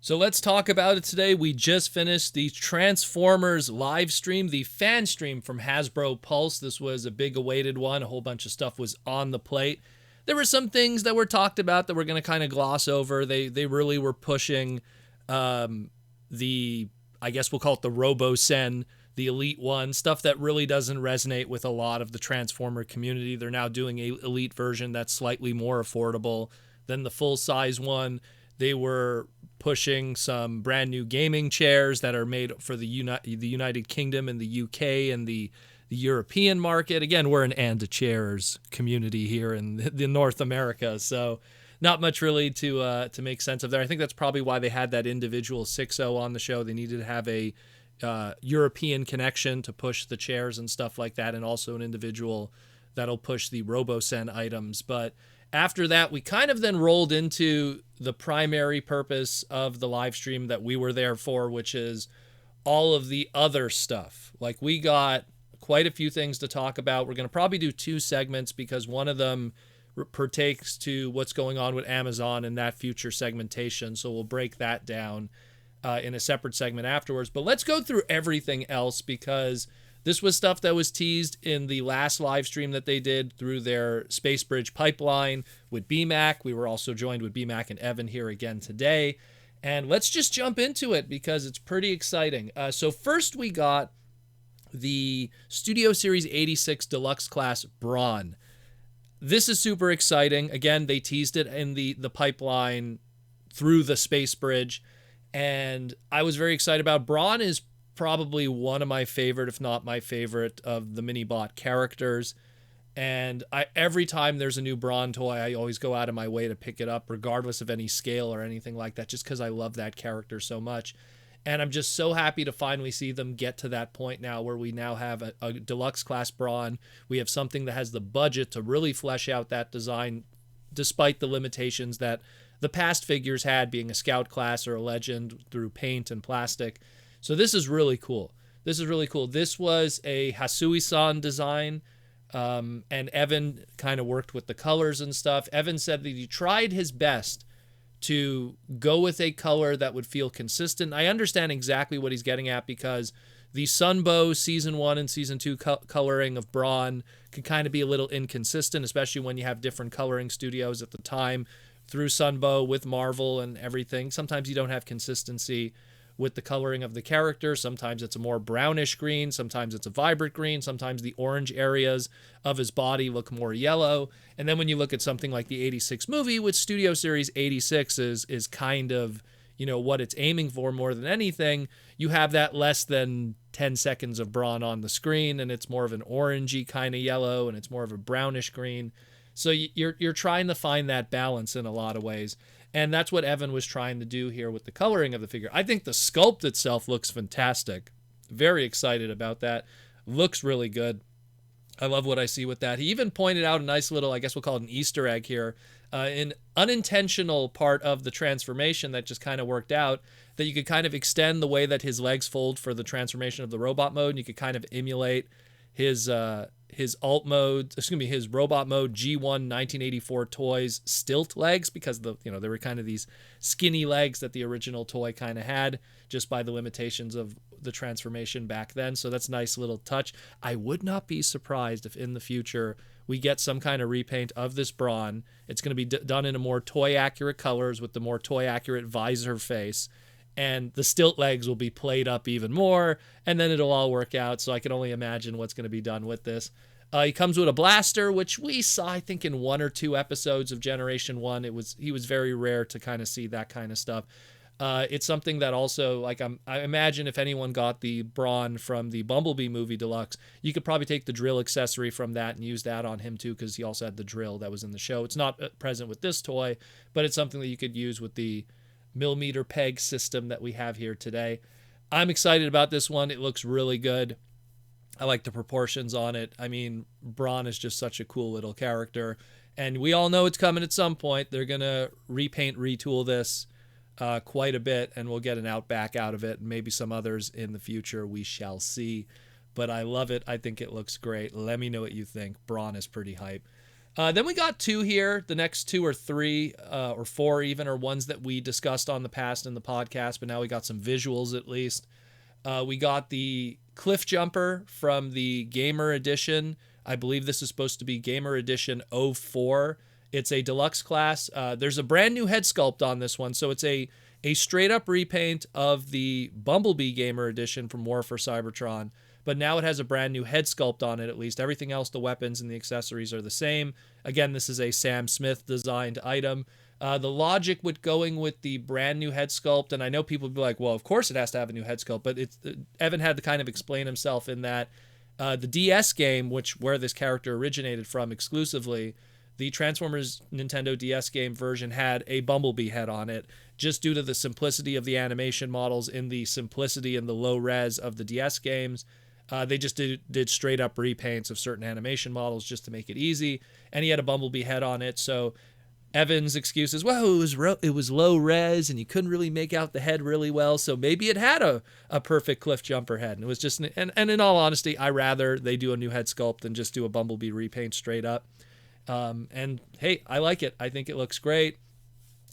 So let's talk about it today. We just finished the Transformers live stream, the fan stream from Hasbro Pulse. This was a big awaited one. A whole bunch of stuff was on the plate. There were some things that were talked about that we're going to kind of gloss over. They really were pushing I guess we'll call it the Robo-Sen, the Elite One, stuff that really doesn't resonate with a lot of the Transformer community. They're now doing a Elite version that's slightly more affordable than the full-size one. They were pushing some brand new gaming chairs that are made for the United Kingdom and the UK and the European market. Again, we're an and chairs community here in the North America, so not much really to make sense of there. I think that's probably why they had that individual 6.0 on the show. They needed to have a European connection to push the chairs and stuff like that, and also an individual that'll push the Robo-Sen items. But after that, we kind of then rolled into the primary purpose of the live stream that we were there for, which is all of the other stuff. Like, we got quite a few things to talk about. We're going to probably do two segments because one of them partakes to what's going on with Amazon and that future segmentation. So we'll break that down in a separate segment afterwards. But let's go through everything else, because this was stuff that was teased in the last live stream that they did through their Space Bridge pipeline with BMAC. We were also joined with BMAC and Evan here again today. And let's just jump into it because it's pretty exciting. So first we got the Studio Series 86 Deluxe Class Brawn. This is super exciting. Again, they teased it in the pipeline through the Space Bridge, and I was very excited about. Brawn is probably one of my favorite, if not my favorite, of the Minibot characters. And every time there's a new Brawn toy, I always go out of my way to pick it up, regardless of any scale or anything like that, just because I love that character so much. And I'm just so happy to finally see them get to that point now where we now have a deluxe class Brawn. We have something that has the budget to really flesh out that design, despite the limitations that the past figures had, being a scout class or a legend through paint and plastic. So this is really cool. This is really cool. This was a Hasui-san design, and Evan kind of worked with the colors and stuff. Evan said that he tried his best to go with a color that would feel consistent. I understand exactly what he's getting at, because the Sunbow Season 1 and Season 2 coloring of Brawn can kind of be a little inconsistent, especially when you have different coloring studios at the time through Sunbow with Marvel and everything. Sometimes you don't have consistency with the coloring of the character. Sometimes it's a more brownish green, sometimes it's a vibrant green, sometimes the orange areas of his body look more yellow. And then when you look at something like the 86 movie, which Studio Series 86 is kind of, you know, what it's aiming for more than anything, you have that less than 10 seconds of Brawn on the screen, and it's more of an orangey kind of yellow, and it's more of a brownish green. So you're trying to find that balance in a lot of ways. And that's what Evan was trying to do here with the coloring of the figure. I think the sculpt itself looks fantastic. Very excited about that. Looks really good. I love what I see with that. He even pointed out a nice little, I guess we'll call it an Easter egg here, an unintentional part of the transformation that just kind of worked out, that you could kind of extend the way that his legs fold for the transformation of the robot mode, and you could kind of emulate his alt mode, his robot mode G1 1984 toys stilt legs, because they were kind of these skinny legs that the original toy kind of had, just by the limitations of the transformation back then. So that's a nice little touch. I would not be surprised if in the future we get some kind of repaint of this Brawn. It's going to be done in a more toy accurate colors with the more toy accurate visor face, and the stilt legs will be played up even more, and then it'll all work out. So I can only imagine what's going to be done with this. He comes with a blaster, which we saw, I think, in 1 or 2 episodes of Generation 1. He was very rare to kind of see that kind of stuff. It's something that also, like, I imagine if anyone got the Brawn from the Bumblebee movie Deluxe, you could probably take the drill accessory from that and use that on him too, because he also had the drill that was in the show. It's not present with this toy, but it's something that you could use with the millimeter peg system that we have here today. I'm excited about this one. It looks really good. I like the proportions on it. I mean, Brawn is just such a cool little character, and we all know it's coming at some point. They're going to repaint, retool this quite a bit, and we'll get an Outback out of it, and maybe some others in the future. We shall see. But I love it. I think it looks great. Let me know what you think. Brawn is pretty hype. Then we got two here. The next two or three or four even are ones that we discussed on the past in the podcast, but now we got some visuals at least. We got the Cliffjumper from the Gamer Edition. I believe this is supposed to be Gamer Edition 04. It's a deluxe class. There's a brand new head sculpt on this one, so it's a straight up repaint of the Bumblebee Gamer Edition from War for Cybertron, but now it has a brand new head sculpt on it at least. Everything else, the weapons and the accessories are the same. Again, this is a Sam Smith designed item. The logic with going with the brand new head sculpt, and I know people would be like, well, of course it has to have a new head sculpt, but Evan had to kind of explain himself in that the DS game, where this character originated from exclusively, the Transformers Nintendo DS game version had a Bumblebee head on it, just due to the simplicity of the animation models and the simplicity and the low res of the DS games. They just did straight up repaints of certain animation models just to make it easy, and he had a Bumblebee head on it, so Evan's excuse is, well, it was low res and you couldn't really make out the head really well, so maybe it had a perfect Cliffjumper head, and it was just, and in all honesty, I rather they do a new head sculpt than just do a Bumblebee repaint straight up. And hey, I like it. I think it looks great.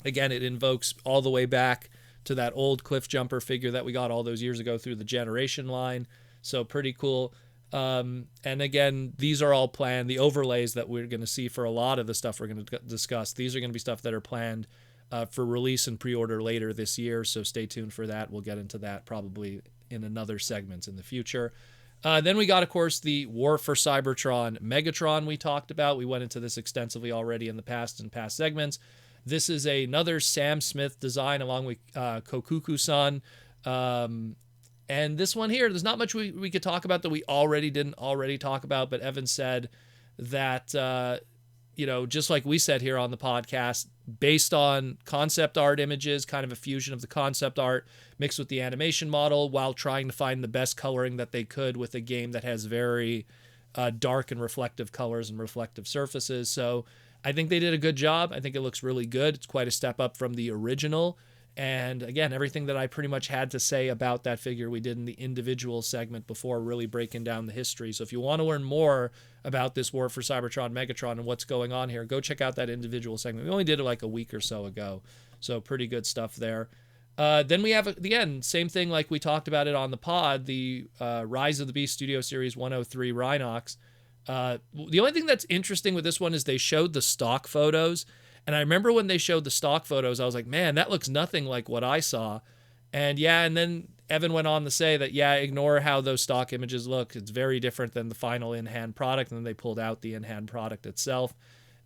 Again, it invokes all the way back to that old Cliffjumper figure that we got all those years ago through the Generation line, so pretty cool. And again, these are all planned. The overlays that we're going to see for a lot of the stuff we're going to discuss, these are going to be stuff that are planned for release and pre-order later this year, so stay tuned for that. We'll get into that probably in another segment in the future. Then we got, of course, the War for Cybertron Megatron we talked about. We went into this extensively already in past segments. This is another Sam Smith design along with Kokuku-san. And this one here, there's not much we could talk about that we didn't already talk about, but Evan said that, just like we said here on the podcast, based on concept art images, kind of a fusion of the concept art mixed with the animation model while trying to find the best coloring that they could with a game that has very dark and reflective colors and reflective surfaces. So I think they did a good job. I think it looks really good. It's quite a step up from the original. And again, everything that I pretty much had to say about that figure we did in the individual segment before, really breaking down the history. So if you want to learn more about this War for Cybertron Megatron and what's going on here, go check out that individual segment. We only did it like a week or so ago, so pretty good stuff there. Then we have, again, same thing like we talked about it on the pod, the Rise of the Beast Studio Series 103 Rhinox. The only thing that's interesting with this one is they showed the stock photos. And I remember when they showed the stock photos, I was like, man, that looks nothing like what I saw. And then Evan went on to say that, ignore how those stock images look. It's very different than the final in-hand product. And then they pulled out the in-hand product itself.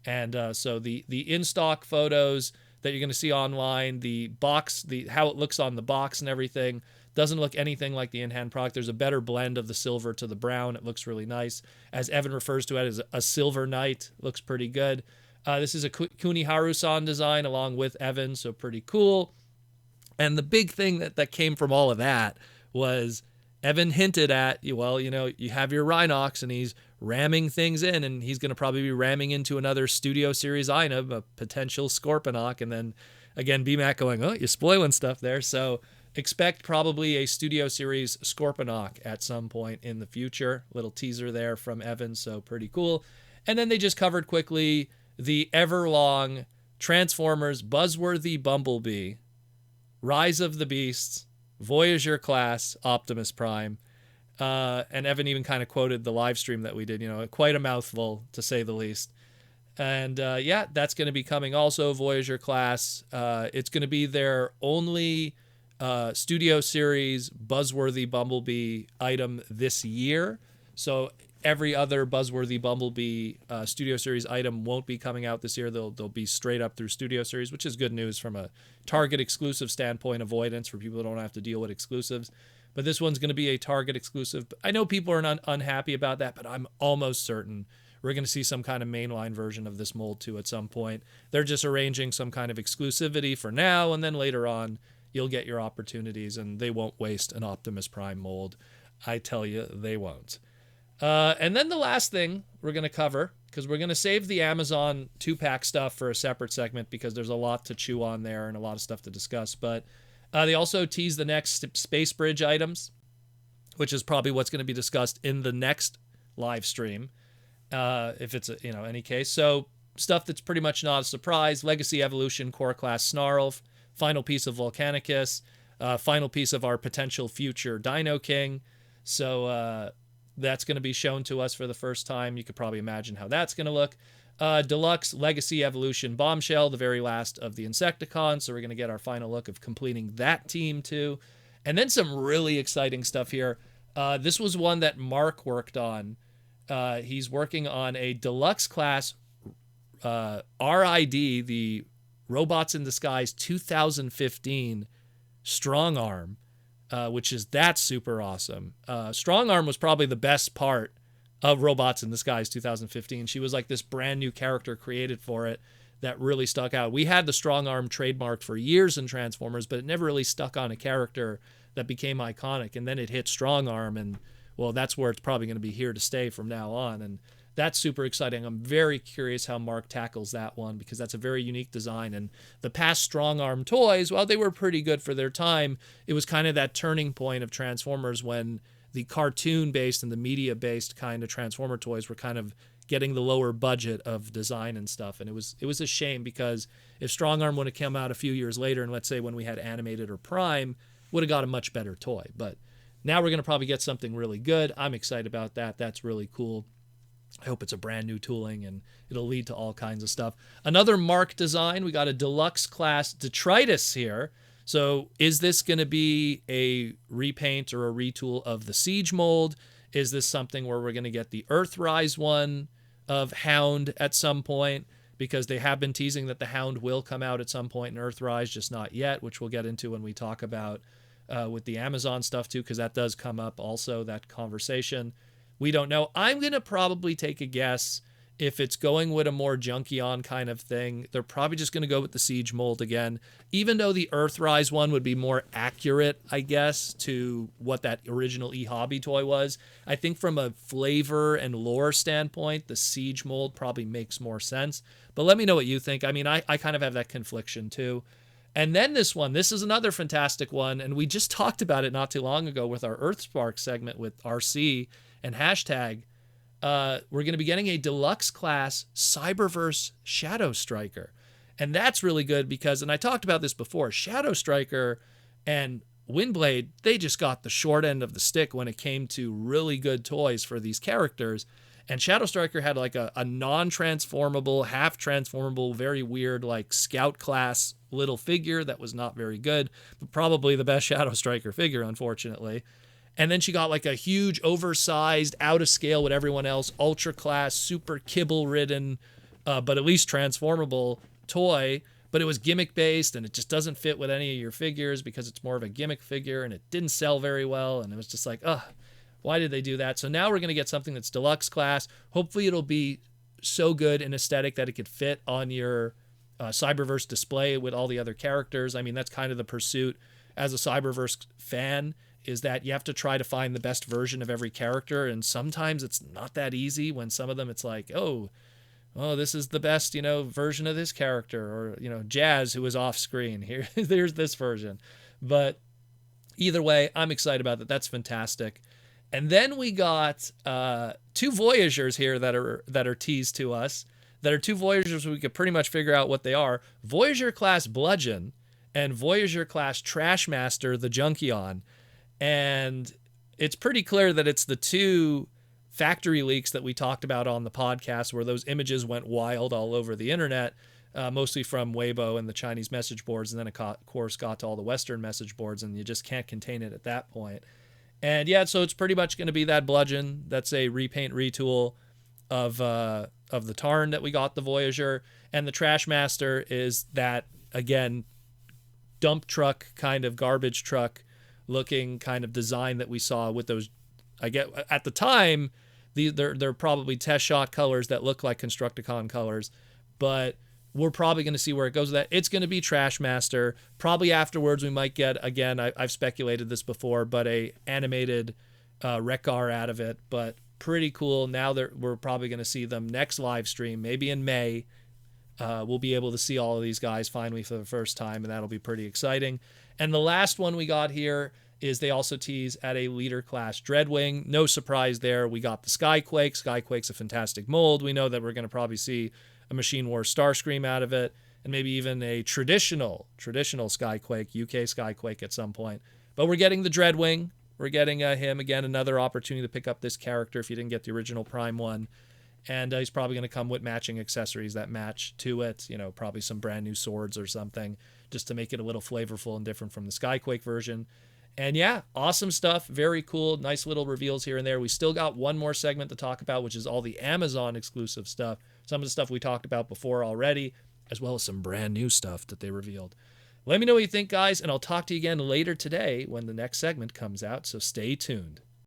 And so the in-stock photos that you're going to see online, the box, how it looks on the box and everything, doesn't look anything like the in-hand product. There's a better blend of the silver to the brown. It looks really nice. As Evan refers to it as a silver knight. It looks pretty good. This is a Kuniharu-san design along with Evan, so pretty cool. And the big thing that came from all of that was Evan hinted at, you have your Rhinox and he's ramming things in, and he's going to probably be ramming into another Studio Series item, a potential Scorponok. And then again, BMAC going, oh, you're spoiling stuff there. So expect probably a Studio Series Scorponok at some point in the future. Little teaser there from Evan, so pretty cool. And then they just covered quickly the ever-long Transformers Buzzworthy Bumblebee, Rise of the Beasts, Voyager class Optimus Prime. And Evan even kind of quoted the live stream that we did, quite a mouthful to say the least. And that's going to be coming also, Voyager class. It's going to be their only Studio Series Buzzworthy Bumblebee item this year. So every other Buzzworthy Bumblebee Studio Series item won't be coming out this year. They'll be straight up through Studio Series, which is good news from a Target exclusive standpoint, avoidance for people who don't have to deal with exclusives. But this one's going to be a Target exclusive. I know people are unhappy about that, but I'm almost certain we're going to see some kind of mainline version of this mold too at some point. They're just arranging some kind of exclusivity for now, and then later on you'll get your opportunities, and they won't waste an Optimus Prime mold. I tell you, they won't. And then the last thing we're going to cover, because we're going to save the Amazon 2-pack stuff for a separate segment because there's a lot to chew on there and a lot of stuff to discuss. But they also tease the next Space Bridge items, which is probably what's going to be discussed in the next live stream. if it's any case. So stuff that's pretty much not a surprise: Legacy Evolution Core Class Snarl, final piece of Volcanicus, final piece of our potential future Dino King. So that's going to be shown to us for the first time. You could probably imagine how that's going to look. Deluxe Legacy Evolution Bombshell, the very last of the Insecticons. So we're going to get our final look of completing that team too. And then some really exciting stuff here. This was one that Mark worked on. He's working on a Deluxe class RID, the Robots in Disguise 2015 Strongarm, that's super awesome. Strongarm was probably the best part of Robots in Disguise 2015. She was like this brand new character created for it that really stuck out. We had the Strongarm trademarked for years in Transformers, but it never really stuck on a character that became iconic. And then it hit Strongarm, and well, that's where it's probably going to be here to stay from now on. And that's super exciting. I'm very curious how Mark tackles that one, because that's a very unique design. And the past Strongarm toys, while they were pretty good for their time, it was kind of that turning point of Transformers when the cartoon-based and the media-based kind of Transformer toys were kind of getting the lower budget of design and stuff. And it was a shame, because if Strongarm would have come out a few years later, and let's say when we had Animated or Prime, would have got a much better toy. But now we're going to probably get something really good. I'm excited about that. That's really cool. I hope it's a brand new tooling, and it'll lead to all kinds of stuff. Another Mark design, we got a Deluxe class Detritus here. So is this going to be a repaint or a retool of the Siege mold? Is this something where we're going to get the Earthrise one of Hound at some point? Because they have been teasing that the Hound will come out at some point in Earthrise, just not yet, which we'll get into when we talk about with the Amazon stuff too, because that does come up also, that conversation. We don't know. I'm going to probably take a guess. If it's going with a more Junkion kind of thing, they're probably just going to go with the Siege mold again, even though the Earthrise one would be more accurate, I guess, to what that original E-Hobby toy was. I think from a flavor and lore standpoint, the Siege mold probably makes more sense. But let me know what you think. I mean, I kind of have that confliction too. And then this one, this is another fantastic one, and we just talked about it not too long ago with our Earthspark segment with RC and Hashtag. We're going to be getting a Deluxe class Cyberverse Shadow Striker. And that's really good because, and I talked about this before, Shadow Striker and Windblade, they just got the short end of the stick when it came to really good toys for these characters. And Shadow Striker had like a non-transformable, half-transformable, very weird like Scout class little figure that was not very good, but probably the best Shadow Striker figure, unfortunately. And then she got like a huge, oversized, out of scale with everyone else, ultra class, super kibble ridden, but at least transformable toy. But it was gimmick based, and it just doesn't fit with any of your figures because it's more of a gimmick figure, and it didn't sell very well. And it was just like, why did they do that? So now we're going to get something that's Deluxe class. Hopefully it'll be so good in aesthetic that it could fit on your Cyberverse display with all the other characters. I mean, that's kind of the pursuit as a Cyberverse fan, is that you have to try to find the best version of every character. And sometimes it's not that easy. When some of them it's like, oh, this is the best, version of this character, or, Jazz, who was off screen here. There's this version. But either way, I'm excited about that. That's fantastic. And then we got two Voyagers here that are teased to us, that are two Voyagers we could pretty much figure out what they are. Voyager class Bludgeon and Voyager class Trashmaster, the Junkion. And it's pretty clear that it's the two factory leaks that we talked about on the podcast, where those images went wild all over the internet, mostly from Weibo and the Chinese message boards, and then of course got to all the Western message boards, and you just can't contain it at that point. And yeah, so it's pretty much going to be that Bludgeon. That's a repaint retool of the Tarn that we got the Voyager, and the Trashmaster is that, again, dump truck kind of garbage truck looking kind of design that we saw with those. I get at the time, they're probably test shot colors that look like Constructicon colors, but we're probably going to see where it goes with that. It's going to be Trashmaster. Probably afterwards we might get, again, I've speculated this before, but a animated Wreck-Gar out of it. But pretty cool. Now we're probably going to see them next live stream, maybe in May. We'll be able to see all of these guys finally for the first time, and that'll be pretty exciting. And the last one we got here is they also tease at a leader class Dreadwing. No surprise there. We got the Skyquake. Skyquake's a fantastic mold. We know that we're going to probably see a Machine Wars Starscream out of it, and maybe even a traditional Skyquake, UK Skyquake at some point. But we're getting the Dreadwing. We're getting him again, another opportunity to pick up this character if you didn't get the original Prime one. And he's probably going to come with matching accessories that match to it. You know, probably some brand new swords or something, just to make it a little flavorful and different from the Skyquake version. And yeah, awesome stuff. Very cool. Nice little reveals here and there. We still got one more segment to talk about, which is all the Amazon exclusive stuff. Some of the stuff we talked about before already, as well as some brand new stuff that they revealed. Let me know what you think, guys, and I'll talk to you again later today when the next segment comes out, so stay tuned.